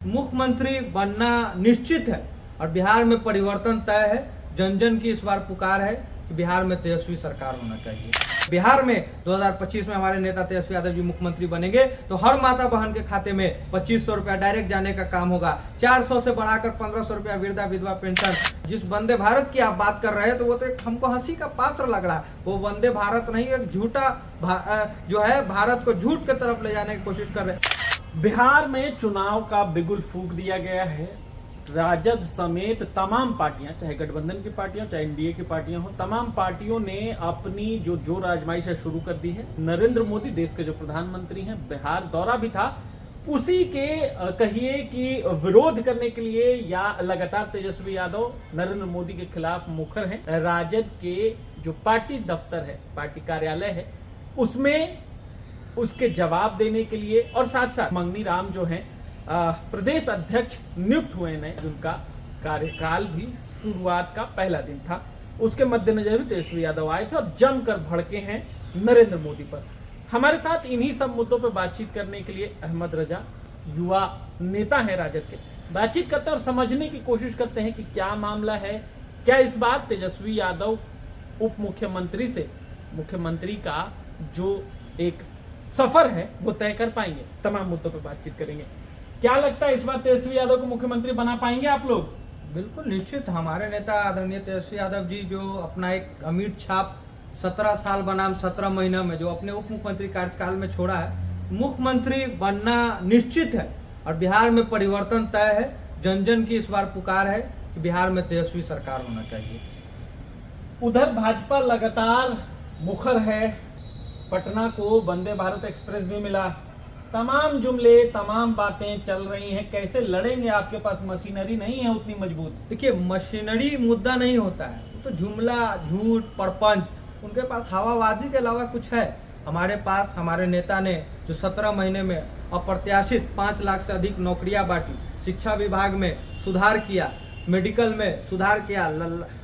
मुख्यमंत्री बनना निश्चित है और बिहार में परिवर्तन तय है। जन जन की इस बार पुकार है कि बिहार में तेजस्वी सरकार होना चाहिए। बिहार में 2025 में हमारे नेता तेजस्वी यादव जी मुख्यमंत्री बनेंगे तो हर माता बहन के खाते में 2500 रुपया डायरेक्ट जाने का काम होगा। 400 से बढ़ाकर 1500 रुपया वृद्धा विधवा पेंशन। जिस वंदे भारत की आप बात कर रहे हैं तो वो तो एक हमको हंसी का पात्र लग रहा है। वो वंदे भारत नहीं, एक झूठा जो है भारत को झूठ की तरफ ले जाने की कोशिश कर रहे हैं। बिहार में चुनाव का बिगुल फूंक दिया गया है। राजद समेत तमाम पार्टियां, चाहे गठबंधन की पार्टियां चाहे एनडीए की पार्टियां हो, तमाम पार्टियों ने अपनी जो आजमाइश है शुरू कर दी है। नरेंद्र मोदी देश के जो प्रधानमंत्री हैं, बिहार दौरा भी था, उसी के कहिए कि विरोध करने के लिए या लगातार तेजस्वी यादव नरेंद्र मोदी के खिलाफ मुखर हैं। राजद के जो पार्टी दफ्तर है, पार्टी कार्यालय है, उसमें उसके जवाब देने के लिए और साथ साथ मंगनी राम जो हैं प्रदेश अध्यक्ष नियुक्त हुए हैं, उनका कार्यकाल भी शुरुआत का पहला दिन था। उसके मद्देनजर भी तेजस्वी यादव आए थे और जमकर भड़के हैं नरेंद्र मोदी पर। हमारे साथ इन्हीं सब मुद्दों पर बातचीत करने के लिए अहमद रजा, युवा नेता हैं राजद के, बातचीत करते हैं और समझने की कोशिश करते हैं कि क्या मामला है। क्या इस बार तेजस्वी यादव उप मुख्यमंत्री से मुख्यमंत्री का जो एक सफर है वो तय कर पाएंगे। तमाम मुद्दों पर बातचीत करेंगे। क्या लगता है इस बार तेजस्वी यादव को मुख्यमंत्री बना पाएंगे आप लोग? बिल्कुल निश्चित। हमारे नेता आदरणीय तेजस्वी यादव जी जो अपना एक अमीर छाप 17 साल बनाम 17 महीना में जो अपने उप मुख्यमंत्री कार्यकाल में छोड़ा है, मुख्यमंत्री बनना निश्चित है और बिहार में परिवर्तन तय है। जन जन की इस बार पुकार है कि बिहार में तेजस्वी सरकार होना चाहिए। उधर भाजपा लगातार मुखर है। पटना को वंदे भारत एक्सप्रेस भी मिला। तमाम जुमले, तमाम बातें चल रही हैं। कैसे लड़ेंगे? आपके पास मशीनरी नहीं है उतनी मजबूत। देखिए, मशीनरी मुद्दा नहीं होता है, तो जुमला, झूठ, परपंच, उनके पास हवाबाजी के अलावा कुछ है। हमारे पास हमारे नेता ने जो 17 महीने में अप्रत्याशित 5 लाख से अधिक नौकरियां बांटी, शिक्षा विभाग में सुधार किया, मेडिकल में सुधार किया,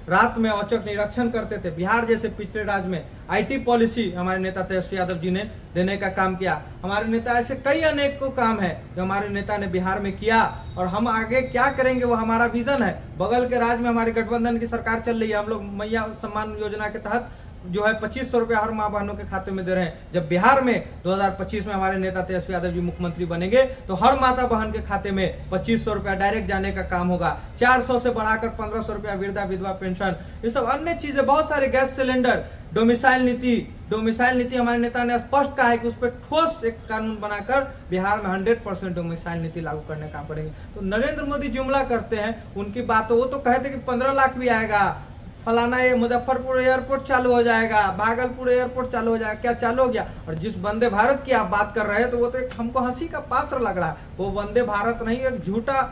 रात में औचक निरीक्षण करते थे। बिहार जैसे पिछड़े राज्य में आईटी पॉलिसी हमारे नेता तेजस्वी यादव जी ने देने का काम किया। हमारे नेता ऐसे कई अनेक को काम है जो हमारे नेता ने बिहार में किया और हम आगे क्या करेंगे वो हमारा विजन है। बगल के राज्य में हमारी गठबंधन की सरकार चल रही है। हम लोग मैया सम्मान योजना के तहत जो है 2500 रुपया हर माँ बहनों के खाते में दे रहे हैं। जब बिहार में 2025 में हमारे नेता तेजस्वी यादव जी मुख्यमंत्री बनेंगे तो हर माता बहन के खाते में 2500 रुपया डायरेक्ट जाने का काम होगा। 400 से बढ़ाकर 1500 रुपया वृद्धा विधवा पेंशन, ये सब अन्य चीजें, बहुत सारे गैस सिलेंडर, डोमिसाइल नीति हमारे नेता ने स्पष्ट कहा है कि उस पर ठोस एक कानून बनाकर बिहार में 100% डोमिसाइल नीति लागू करने का पड़ेगा। तो नरेंद्र मोदी जुमला करते हैं, उनकी बातों, वो तो कहते कि 15 लाख भी आएगा, फलाना ये मुजफ्फरपुर एयरपोर्ट चालू हो जाएगा, भागलपुर एयरपोर्ट चालू हो जाएगा। क्या चालू हो गया? और जिस वंदे भारत की आप बात कर रहे हैं तो वो तो एक हमको हंसी का पात्र लग रहा है। वो वंदे भारत नहीं, एक झूठा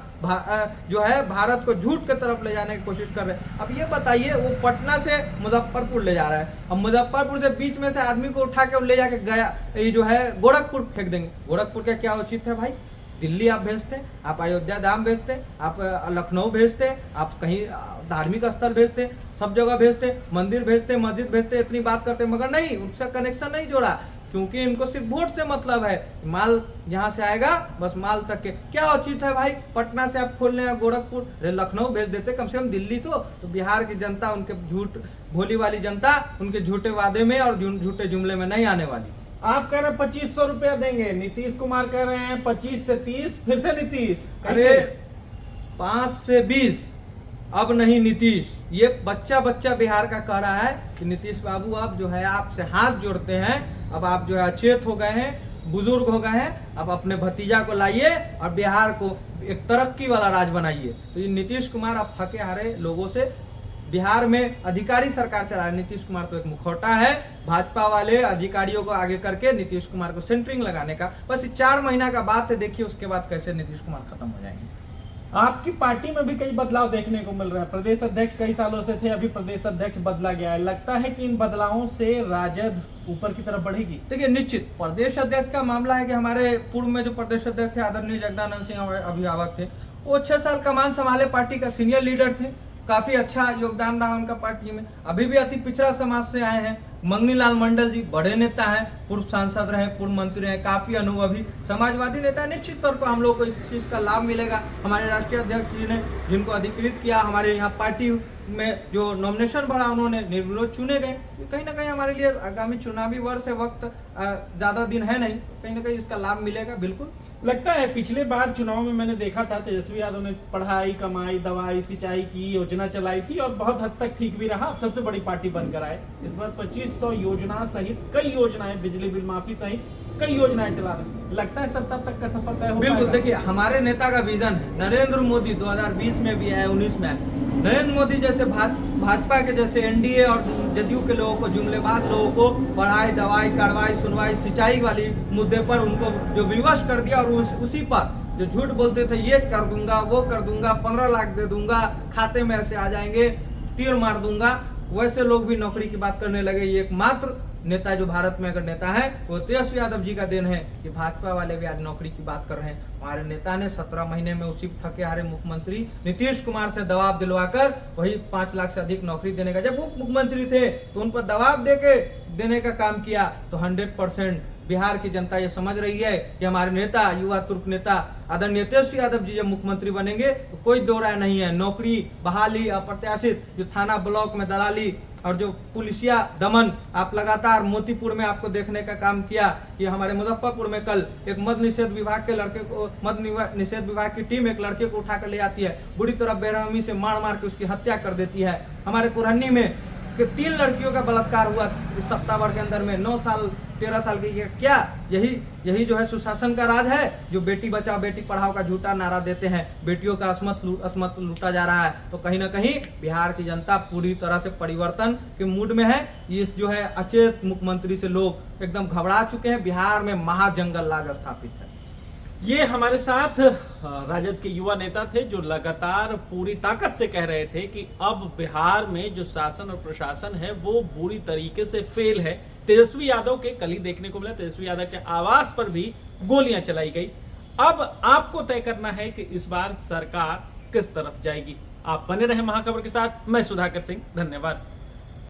जो है भारत को झूठ की तरफ ले जाने की कोशिश कर रहे हैं। अब ये बताइए, वो पटना से मुजफ्फरपुर ले जा रहा है, अब मुजफ्फरपुर से बीच में से आदमी को उठा के ले जाके गया ये जो है गोरखपुर फेंक देंगे। गोरखपुर का क्या उचित है भाई? दिल्ली आप भेजते, आप अयोध्या धाम भेजते, आप लखनऊ भेजते, आप कहीं धार्मिक स्थल भेजते, सब जगह भेजते, मंदिर भेजते, मस्जिद भेजते, इतनी बात करते, मगर नहीं, उनसे कनेक्शन नहीं जोड़ा क्योंकि इनको सिर्फ वोट से मतलब है। माल यहाँ से आएगा, बस माल तक के। क्या उचित है भाई? पटना से आप खोल लें गोरखपुर, लखनऊ भेज देते कम से कम। दिल्ली तो बिहार की जनता, उनके झूठ भोली वाली जनता उनके झूठे वादे में और झूठे जुमले में नहीं आने वाली। आप कह रहे हैं 2500 रुपया देंगे, नीतीश कुमार कह रहे हैं 25 से 30, फिर से नीतीश। अरे 5 से 20, अब नहीं नीतीश। ये बच्चा बिहार का कह रहा है कि नीतीश बाबू आप जो है आपसे हाथ जोड़ते हैं, अब आप जो है अचेत हो गए हैं, बुजुर्ग हो गए हैं, अब अपने भतीजा को लाइए और बिहार को एक तरक्की वाला राज्य बनाइए। तो ये नीतीश कुमार आप थके हारे लोगों से बिहार में अधिकारी सरकार चला रहे। नीतीश कुमार तो एक मुखौटा है भाजपा वाले अधिकारियों को आगे करके नीतीश कुमार को सेंटरिंग लगाने का। बस 4 महीना का बात है, देखिए उसके बाद कैसे नीतीश कुमार खत्म हो जाएंगे। आपकी पार्टी में भी कई बदलाव देखने को मिल रहे हैं। प्रदेश अध्यक्ष कई सालों से थे, अभी प्रदेश अध्यक्ष बदला गया है। लगता है कि इन बदलावों से राजद ऊपर की तरफ बढ़ेगी? देखिए, निश्चित प्रदेश अध्यक्ष का मामला है कि हमारे पूर्व में जो प्रदेश अध्यक्ष थे आदरणीय जगदानंद सिंह अभिभावक थे, वो 6 साल कमान संभाले, पार्टी का सीनियर लीडर थे, काफी अच्छा योगदान रहा उनका पार्टी में। अभी भी अति पिछड़ा समाज से आए हैं, मंगनी लाल मंडल जी बड़े नेता हैं, पूर्व सांसद रहे, पूर्व मंत्री हैं, काफी अनुभवी समाजवादी नेता हैं। निश्चित तौर पर हम लोग को इस चीज का लाभ मिलेगा। हमारे राष्ट्रीय अध्यक्ष जी ने जिनको अधिकृत किया, हमारे यहाँ पार्टी में जो नॉमिनेशन बढ़ा उन्होंने निर्विरोध चुने गए। कहीं ना कहीं हमारे लिए आगामी चुनावी वर्ष है, वक्त ज्यादा दिन है नहीं, कहीं ना कहीं इसका लाभ मिलेगा बिल्कुल। लगता है पिछले बार चुनाव में मैंने देखा था तेजस्वी यादव ने पढ़ाई, कमाई, दवाई, सिंचाई की योजना चलाई थी और बहुत हद तक ठीक भी रहा। अब सबसे बड़ी पार्टी बनकर आए। इस बार 2500 योजना सहित कई योजनाएं, बिजली बिल माफी सहित कई योजनाएं चला रहे। लगता है 70 तक का सफर तय हो बिल्कुल। पाएगा? देखिए, हमारे नेता का विजन है, नरेंद्र मोदी 2020 में भी है, 19 में है। नरेंद्र मोदी जैसे भाजपा के जैसे एनडीए और जदयू के लोगों को, जुमलेबाज लोगों को पढ़ाई, दवाई, कार्रवाई, सुनवाई, सिंचाई वाली मुद्दे पर उनको जो विवश कर दिया और उसी पर जो झूठ बोलते थे, ये कर दूंगा, वो कर दूंगा, 15 लाख दे दूंगा, खाते में ऐसे आ जाएंगे, तीर मार दूंगा, वैसे लोग भी नौकरी की बात करने लगे। ये एकमात्र नेता जो भारत में अगर नेता है वो तेजस्वी यादव जी का देन है कि भाजपा वाले भी आज नौकरी की बात कर रहे हैं। हमारे नेता ने 17 महीने में उसी थके हारे मुख्यमंत्री नीतीश कुमार से दबाव दिलवाकर वही 5 लाख से अधिक नौकरी देने का, जब वो मुख्यमंत्री थे तो उन पर दबाव देने का काम किया। तो 100% बिहार की जनता ये समझ रही है कि हमारे नेता, युवा तुर्क नेता आदरणीय तेजस्वी यादव जी जब मुख्यमंत्री बनेंगे तो कोई दो राय नहीं है। नौकरी, बहाली, अप्रत्याशित जो थाना ब्लॉक में दलाली और जो पुलिसिया दमन आप लगातार मोतीपुर में आपको देखने का काम किया, कि हमारे मुजफ्फरपुर में कल एक मद्य निषेध विभाग के लड़के को, मद्य निषेध विभाग की टीम एक लड़के को उठा कर ले आती है, बुरी तरह बेरहमी से मार के उसकी हत्या कर देती है। हमारे कुरहनी में कि 3 लड़कियों का बलात्कार हुआ इस सप्ताह भर के अंदर में, 9 साल 13 साल की। क्या यही जो है सुशासन का राज है, जो बेटी बचाओ बेटी पढ़ाओ का झूठा नारा देते हैं, बेटियों का अस्मत लूटा जा रहा है। तो कहीं ना कहीं बिहार की जनता पूरी तरह से परिवर्तन के मूड में है। इस जो है अचेत मुख्यमंत्री से लोग एकदम घबरा चुके हैं। बिहार में महाजंगल राज स्थापित है। ये हमारे साथ राजद के युवा नेता थे जो लगातार पूरी ताकत से कह रहे थे कि अब बिहार में जो शासन और प्रशासन है वो बुरी तरीके से फेल है। तेजस्वी यादव के कल ही देखने को मिला, तेजस्वी यादव के आवास पर भी गोलियां चलाई गई। अब आपको तय करना है कि इस बार सरकार किस तरफ जाएगी। आप बने रहे महाखबर के साथ। मैं सुधाकर सिंह, धन्यवाद।